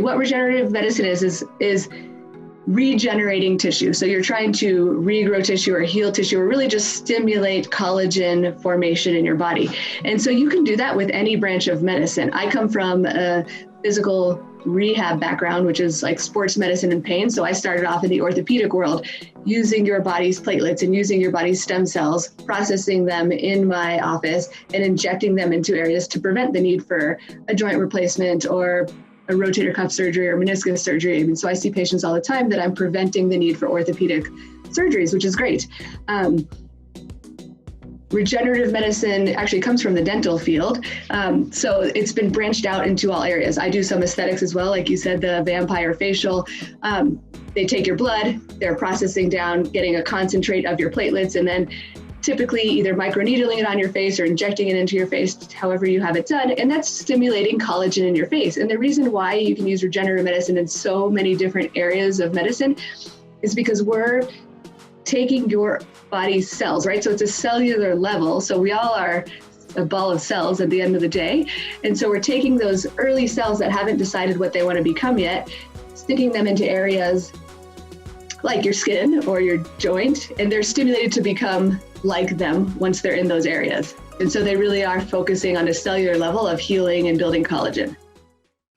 What regenerative medicine is regenerating tissue. So you're trying to regrow tissue or heal tissue or really just stimulate collagen formation in your body. And so you can do that with any branch of medicine. I come from a physical rehab background, which is like sports medicine and pain. So I started off in the orthopedic world, using your body's platelets and using your body's stem cells, processing them in my office and injecting them into areas to prevent the need for a joint replacement or a rotator cuff surgery or meniscus surgery. I mean, so I see patients all the time that I'm preventing the need for orthopedic surgeries, which is great. Regenerative medicine actually comes from the dental field. So it's been branched out into all areas. I do some aesthetics as well. Like you said, the vampire facial, they take your blood, they're processing down, getting a concentrate of your platelets, and then typically either microneedling it on your face or injecting it into your face, however you have it done. And that's stimulating collagen in your face. And the reason why you can use regenerative medicine in so many different areas of medicine is because we're taking your body's cells, right? So it's a cellular level. So we all are a ball of cells at the end of the day. And so we're taking those early cells that haven't decided what they want to become yet, sticking them into areas like your skin or your joint, and they're stimulated to become like them once they're in those areas. And so they really are focusing on a cellular level of healing and building collagen.